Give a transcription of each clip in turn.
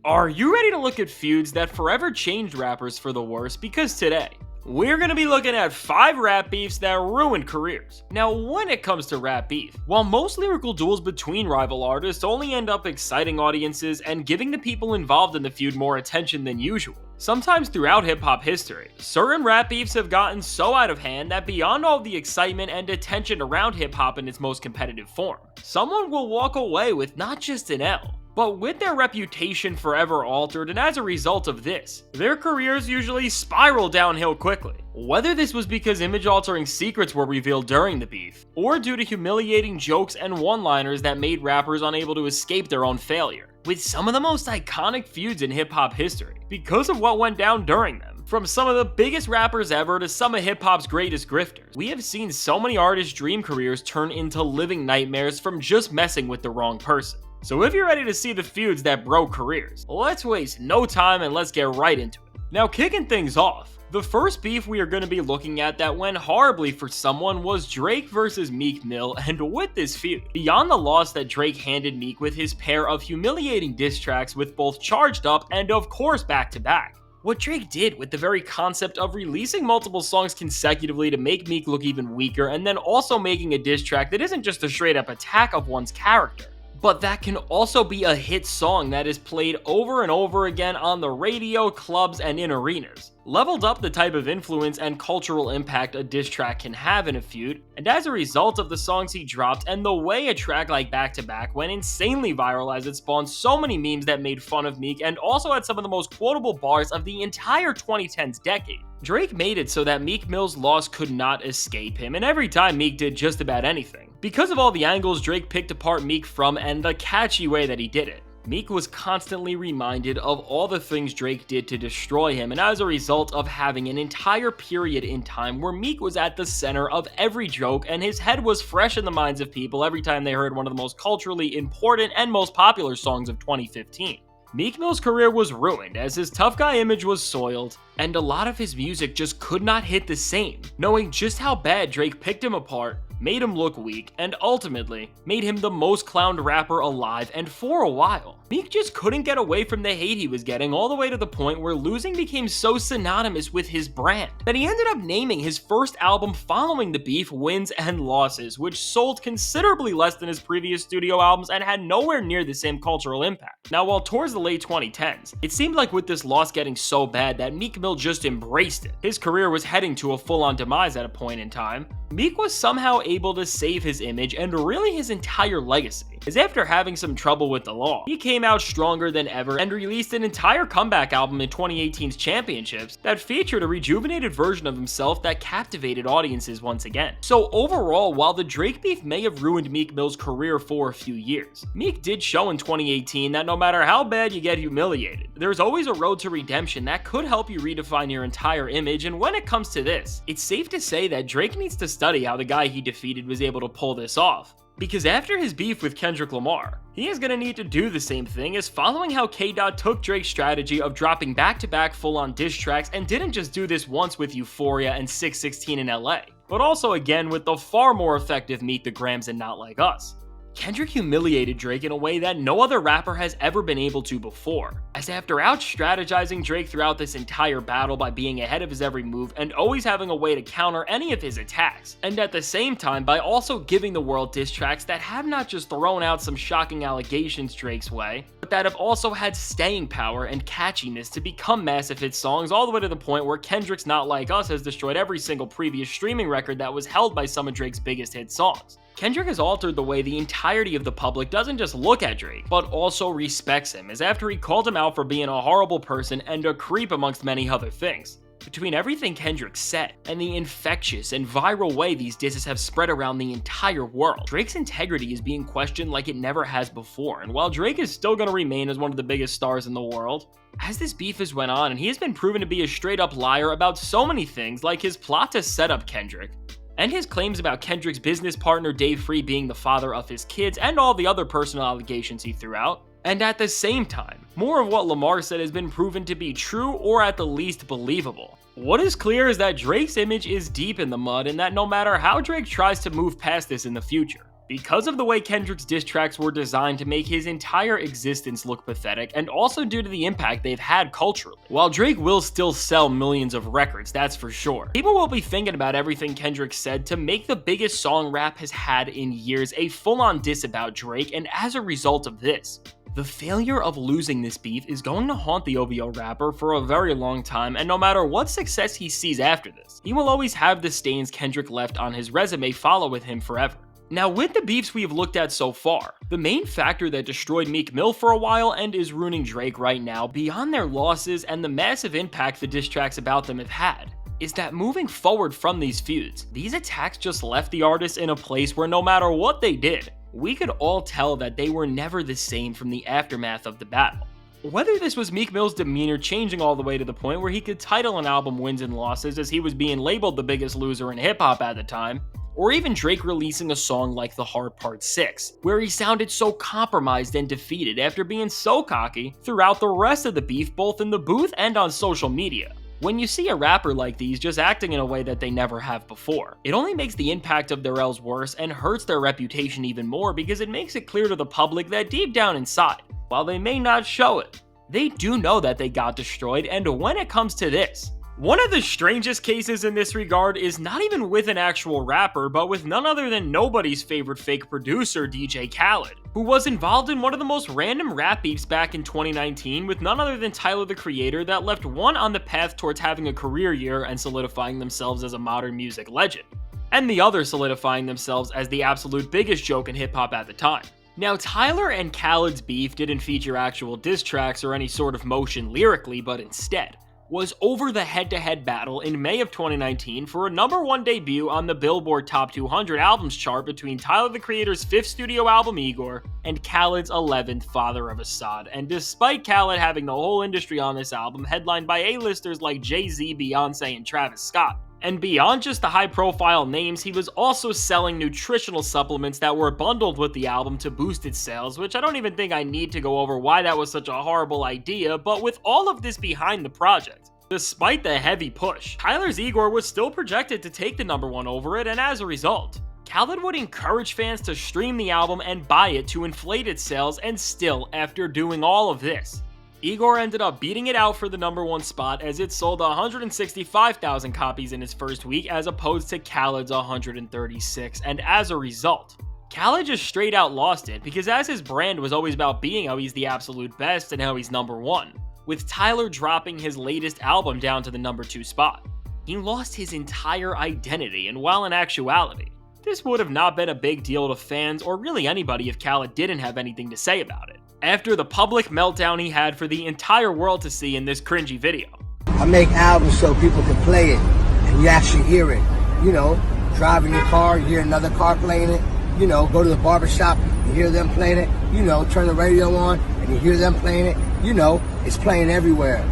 Are you ready to look at feuds that forever changed rappers for the worse? Because today, we're gonna be looking at 5 rap beefs that ruined careers. Now, when it comes to rap beef, while most lyrical duels between rival artists only end up exciting audiences and giving the people involved in the feud more attention than usual, sometimes throughout hip-hop history, certain rap beefs have gotten so out of hand that beyond all the excitement and attention around hip-hop in its most competitive form, someone will walk away with not just an L, but with their reputation forever altered, and as a result of this, their careers usually spiral downhill quickly. Whether this was because image-altering secrets were revealed during the beef, or due to humiliating jokes and one-liners that made rappers unable to escape their own failure, with some of the most iconic feuds in hip-hop history, because of what went down during them. From some of the biggest rappers ever to some of hip-hop's greatest grifters, we have seen so many artists' dream careers turn into living nightmares from just messing with the wrong person. So if you're ready to see the feuds that broke careers, let's waste no time and let's get right into it. Now, kicking things off, the first beef we are going to be looking at that went horribly for someone was Drake versus Meek Mill. And with this feud, beyond the loss that Drake handed Meek with his pair of humiliating diss tracks with both Charged Up and of course back to back, what Drake did with the very concept of releasing multiple songs consecutively to make Meek look even weaker, and then also making a diss track that isn't just a straight up attack of one's character, but that can also be a hit song that is played over and over again on the radio, clubs, and in arenas, leveled up the type of influence and cultural impact a diss track can have in a feud, and as a result of the songs he dropped and the way a track like Back to Back went insanely viral as it spawned so many memes that made fun of Meek and also had some of the most quotable bars of the entire 2010s decade, Drake made it so that Meek Mill's loss could not escape him, and every time Meek did just about anything, because of all the angles Drake picked apart Meek from and the catchy way that he did it, Meek was constantly reminded of all the things Drake did to destroy him, and as a result of having an entire period in time where Meek was at the center of every joke and his head was fresh in the minds of people every time they heard one of the most culturally important and most popular songs of 2015. Meek Mill's career was ruined as his tough guy image was soiled, and a lot of his music just could not hit the same, knowing just how bad Drake picked him apart, made him look weak, and ultimately made him the most clowned rapper alive, and for a while, Meek just couldn't get away from the hate he was getting, all the way to the point where losing became so synonymous with his brand that he ended up naming his first album following the beef Wins and Losses, which sold considerably less than his previous studio albums and had nowhere near the same cultural impact. Now, while towards the late 2010s, it seemed like with this loss getting so bad that Meek Mill just embraced it. His career was heading to a full-on demise at a point in time. Meek was somehow able to save his image and really his entire legacy, as after having some trouble with the law, he came out stronger than ever and released an entire comeback album in 2018's Championships that featured a rejuvenated version of himself that captivated audiences once again. So overall, while the Drake beef may have ruined Meek Mill's career for a few years, Meek did show in 2018 that no matter how bad you get humiliated, there's always a road to redemption that could help you redefine your entire image, and when it comes to this, it's safe to say that Drake needs to study how the guy he defeated was able to pull this off. Because after his beef with Kendrick Lamar, he is going to need to do the same thing as following how K-Dot took Drake's strategy of dropping back-to-back full-on diss tracks and didn't just do this once with Euphoria and 616 in LA, but also again with the far more effective Meet the Grams and Not Like Us. Kendrick humiliated Drake in a way that no other rapper has ever been able to before, as after out-strategizing Drake throughout this entire battle by being ahead of his every move and always having a way to counter any of his attacks, and at the same time by also giving the world diss tracks that have not just thrown out some shocking allegations Drake's way, but that have also had staying power and catchiness to become massive hit songs, all the way to the point where Kendrick's Not Like Us has destroyed every single previous streaming record that was held by some of Drake's biggest hit songs. Kendrick has altered the way the entirety of the public doesn't just look at Drake, but also respects him, as after he called him out for being a horrible person and a creep amongst many other things. Between everything Kendrick said and the infectious and viral way these disses have spread around the entire world, Drake's integrity is being questioned like it never has before, and while Drake is still going to remain as one of the biggest stars in the world, as this beef has went on and he has been proven to be a straight up liar about so many things like his plot to set up Kendrick, and his claims about Kendrick's business partner Dave Free being the father of his kids and all the other personal allegations he threw out. And at the same time, more of what Lamar said has been proven to be true or at the least believable. What is clear is that Drake's image is deep in the mud and that no matter how Drake tries to move past this in the future, because of the way Kendrick's diss tracks were designed to make his entire existence look pathetic, and also due to the impact they've had culturally. While Drake will still sell millions of records, that's for sure, people will be thinking about everything Kendrick said to make the biggest song rap has had in years a full-on diss about Drake, and as a result of this, the failure of losing this beef is going to haunt the OVO rapper for a very long time, and no matter what success he sees after this, he will always have the stains Kendrick left on his resume follow with him forever. Now, with the beefs we have looked at so far, the main factor that destroyed Meek Mill for a while and is ruining Drake right now, beyond their losses and the massive impact the diss tracks about them have had, is that moving forward from these feuds, these attacks just left the artists in a place where no matter what they did, we could all tell that they were never the same from the aftermath of the battle. Whether this was Meek Mill's demeanor changing all the way to the point where he could title an album wins and losses as he was being labeled the biggest loser in hip-hop at the time, or even Drake releasing a song like The Hard Part 6, where he sounded so compromised and defeated after being so cocky throughout the rest of the beef both in the booth and on social media. When you see a rapper like these just acting in a way that they never have before, it only makes the impact of their L's worse and hurts their reputation even more because it makes it clear to the public that deep down inside, while they may not show it, they do know that they got destroyed. And when it comes to this, one of the strangest cases in this regard is not even with an actual rapper, but with none other than nobody's favorite fake producer, DJ Khaled, who was involved in one of the most random rap beefs back in 2019 with none other than Tyler the Creator that left one on the path towards having a career year and solidifying themselves as a modern music legend, and the other solidifying themselves as the absolute biggest joke in hip-hop at the time. Now, Tyler and Khaled's beef didn't feature actual diss tracks or any sort of motion lyrically, but instead was over the head-to-head battle in May of 2019 for a #1 debut on the Billboard Top 200 Albums chart between Tyler the Creator's 5th studio album Igor and Khaled's 11th Father of Assad. And despite Khaled having the whole industry on this album, headlined by A-listers like Jay-Z, Beyonce, and Travis Scott, and beyond just the high-profile names, he was also selling nutritional supplements that were bundled with the album to boost its sales, which I don't even think I need to go over why that was such a horrible idea. But with all of this behind the project, despite the heavy push, Tyler's Igor was still projected to take the #1 over it, and as a result, Khaled would encourage fans to stream the album and buy it to inflate its sales, and still, after doing all of this, Igor ended up beating it out for the #1 spot as it sold 165,000 copies in its first week as opposed to Khaled's 136, and as a result, Khaled just straight out lost it because as his brand was always about being how he's the absolute best and how he's #1, with Tyler dropping his latest album down to the #2 spot, he lost his entire identity. And while in actuality, this would have not been a big deal to fans or really anybody if Khaled didn't have anything to say about it, after the public meltdown he had for the entire world to see in this cringy video. I make albums so people can play it and you actually hear it. You know, driving your car, you hear another car playing it. You know, go to the barbershop, you hear them playing it. You know, turn the radio on and you hear them playing it. You know, it's playing everywhere.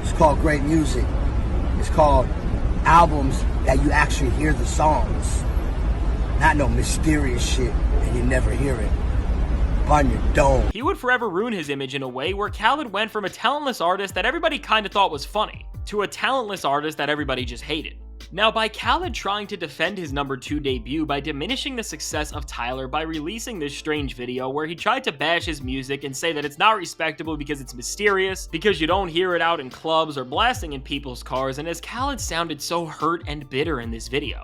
It's called great music. It's called albums that you actually hear the songs. Not no mysterious shit and you never hear it on your dome. He would forever ruin his image in a way where Khaled went from a talentless artist that everybody kinda thought was funny to a talentless artist that everybody just hated. Now, by Khaled trying to defend his #2 debut by diminishing the success of Tyler by releasing this strange video where he tried to bash his music and say that it's not respectable because it's mysterious, because you don't hear it out in clubs or blasting in people's cars, and as Khaled sounded so hurt and bitter in this video,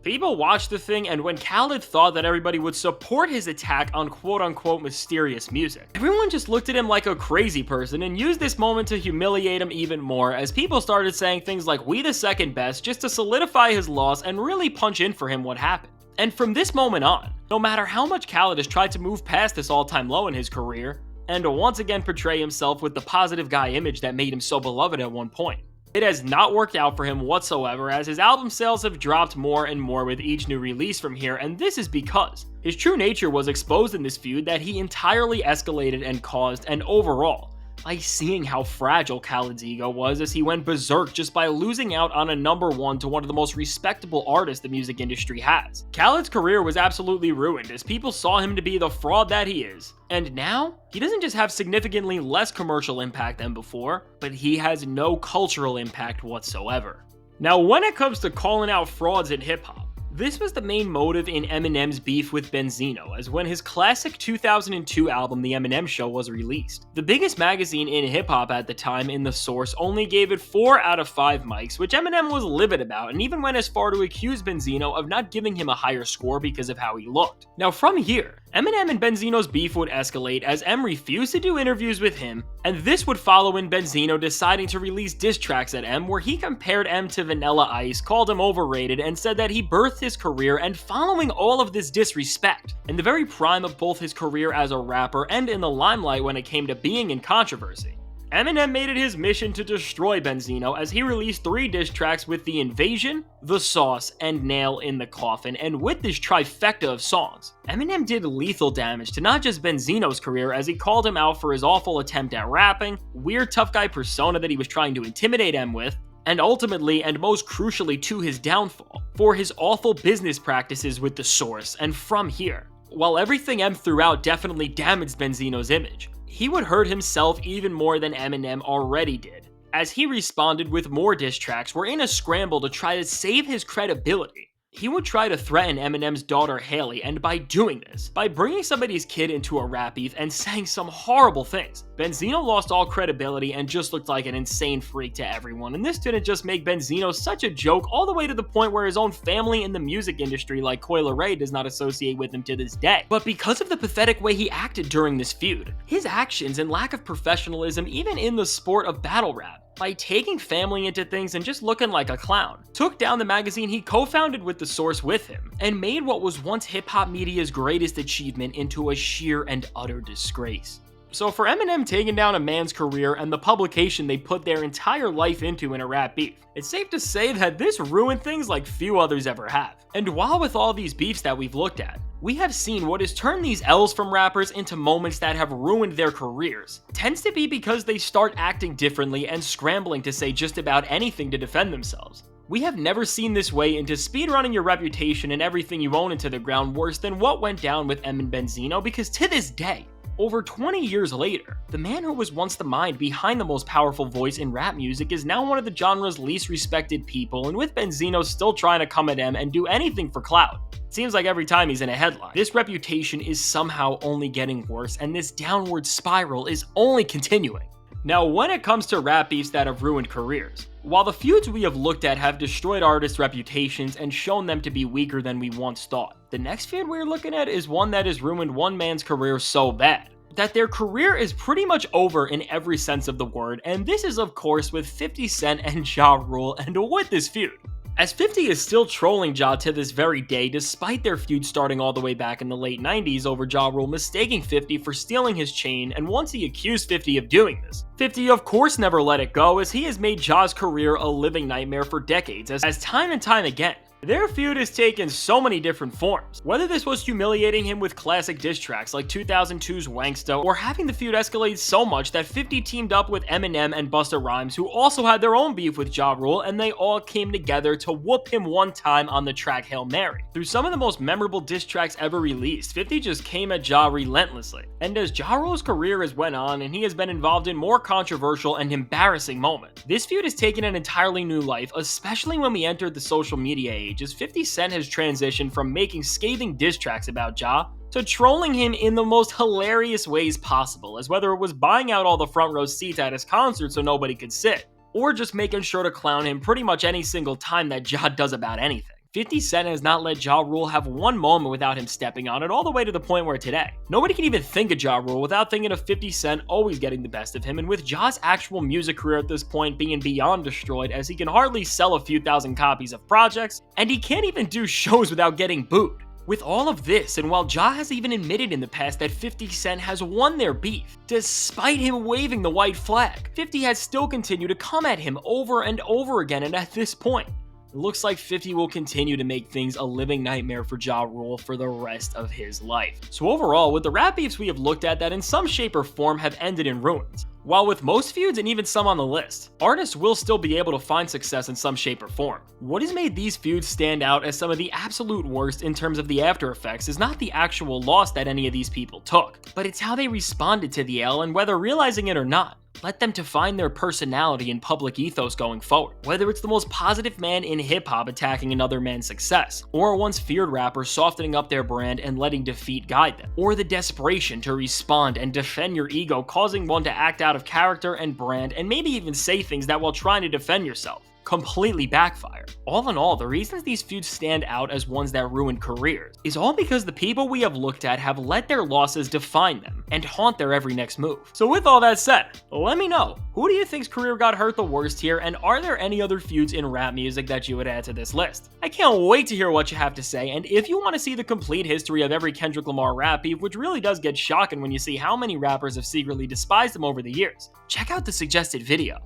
people watched the thing, and when Khaled thought that everybody would support his attack on quote-unquote mysterious music, everyone just looked at him like a crazy person and used this moment to humiliate him even more as people started saying things like "we the second best" just to solidify his loss and really punch in for him what happened. And from this moment on, no matter how much Khaled has tried to move past this all-time low in his career and to once again portray himself with the positive guy image that made him so beloved at one point, it has not worked out for him whatsoever, as his album sales have dropped more and more with each new release from here, and this is because his true nature was exposed in this feud that he entirely escalated and caused, and overall, by seeing how fragile Khaled's ego was as he went berserk just by losing out on a #1 to one of the most respectable artists the music industry has. Khaled's career was absolutely ruined as people saw him to be the fraud that he is. And now, he doesn't just have significantly less commercial impact than before, but he has no cultural impact whatsoever. Now, when it comes to calling out frauds in hip-hop, This was the main motive in Eminem's beef with Benzino, as when his classic 2002 album The Eminem Show was released, the biggest magazine in hip-hop at the time, in The Source, only gave it 4 out of 5 mics, which Eminem was livid about, and even went as far to accuse Benzino of not giving him a higher score because of how he looked. Now from here, Eminem and Benzino's beef would escalate as M refused to do interviews with him, and this would follow in Benzino deciding to release diss tracks at M, where he compared M to Vanilla Ice, called him overrated, and said that he birthed his career. And following all of this disrespect, in the very prime of both his career as a rapper and in the limelight when it came to being in controversy, Eminem made it his mission to destroy Benzino as he released 3 diss tracks with The Invasion, The Sauce, and Nail in the Coffin, and with this trifecta of songs, Eminem did lethal damage to not just Benzino's career, as he called him out for his awful attempt at rapping, weird tough guy persona that he was trying to intimidate M with, and ultimately, and most crucially to his downfall, for his awful business practices with The Source. And from here, while everything M threw out definitely damaged Benzino's image, he would hurt himself even more than Eminem already did, as he responded with more diss tracks where, in a scramble to try to save his credibility, he would try to threaten Eminem's daughter Haley, and by doing this, by bringing somebody's kid into a rap beef and saying some horrible things, Benzino lost all credibility and just looked like an insane freak to everyone. And this didn't just make Benzino such a joke, all the way to the point where his own family in the music industry like Coi Leray does not associate with him to this day. But because of the pathetic way he acted during this feud, his actions and lack of professionalism even in the sport of battle rap, by taking family into things and just looking like a clown, took down the magazine he co-founded with The Source with him, and made what was once hip-hop media's greatest achievement into a sheer and utter disgrace. So for Eminem taking down a man's career and the publication they put their entire life into in a rap beef, it's safe to say that this ruined things like few others ever have. And while with all these beefs that we've looked at, we have seen what has turned these L's from rappers into moments that have ruined their careers, tends to be because they start acting differently and scrambling to say just about anything to defend themselves. We have never seen this way into speedrunning your reputation and everything you own into the ground worse than what went down with M and Benzino, because to this day, over 20 years later, the man who was once the mind behind the most powerful voice in rap music is now one of the genre's least respected people, and with Benzino still trying to come at him and do anything for clout. It seems like every time he's in a headline, this reputation is somehow only getting worse, and this downward spiral is only continuing. Now, when it comes to rap beefs that have ruined careers, while the feuds we have looked at have destroyed artists' reputations and shown them to be weaker than we once thought, the next feud we're looking at is one that has ruined one man's career so bad that their career is pretty much over in every sense of the word, and this is of course with 50 Cent and Ja Rule, and with this feud, as 50 is still trolling Ja to this very day, despite their feud starting all the way back in the late 90s over Ja Rule mistaking 50 for stealing his chain, and once he accused 50 of doing this, 50 of course never let it go, as he has made Ja's career a living nightmare for decades, as time and time again, their feud has taken so many different forms. Whether this was humiliating him with classic diss tracks like 2002's Wanksta, or having the feud escalate so much that 50 teamed up with Eminem and Busta Rhymes, who also had their own beef with Ja Rule, and they all came together to whoop him one time on the track Hail Mary. Through some of the most memorable diss tracks ever released, 50 just came at Ja relentlessly. And as Ja Rule's career has went on and he has been involved in more controversial and embarrassing moments, this feud has taken an entirely new life, especially when we entered the social media age, as 50 Cent has transitioned from making scathing diss tracks about Ja to trolling him in the most hilarious ways possible, as whether it was buying out all the front row seats at his concert so nobody could sit, or just making sure to clown him pretty much any single time that Ja does about anything. 50 Cent has not let Ja Rule have one moment without him stepping on it, all the way to the point where today, nobody can even think of Ja Rule without thinking of 50 Cent always getting the best of him, and with Ja's actual music career at this point being beyond destroyed, as he can hardly sell a few thousand copies of projects, and he can't even do shows without getting booed. With all of this, and while Ja has even admitted in the past that 50 Cent has won their beef, despite him waving the white flag, 50 has still continued to come at him over and over again, and at this point, it looks like 50 will continue to make things a living nightmare for Ja Rule for the rest of his life. So overall, with the rap beefs we have looked at that in some shape or form have ended in ruins, while with most feuds and even some on the list, artists will still be able to find success in some shape or form. What has made these feuds stand out as some of the absolute worst in terms of the after effects is not the actual loss that any of these people took, but it's how they responded to the L, and whether realizing it or not, let them define their personality and public ethos going forward. Whether it's the most positive man in hip-hop attacking another man's success, or a once feared rapper softening up their brand and letting defeat guide them, or the desperation to respond and defend your ego causing one to act out of character and brand and maybe even say things that while trying to defend yourself completely backfire. All in all, the reasons these feuds stand out as ones that ruin careers is all because the people we have looked at have let their losses define them and haunt their every next move. So with all that said, let me know, who do you think's career got hurt the worst here, and are there any other feuds in rap music that you would add to this list? I can't wait to hear what you have to say, and if you want to see the complete history of every Kendrick Lamar rap beef, which really does get shocking when you see how many rappers have secretly despised him over the years, check out the suggested video.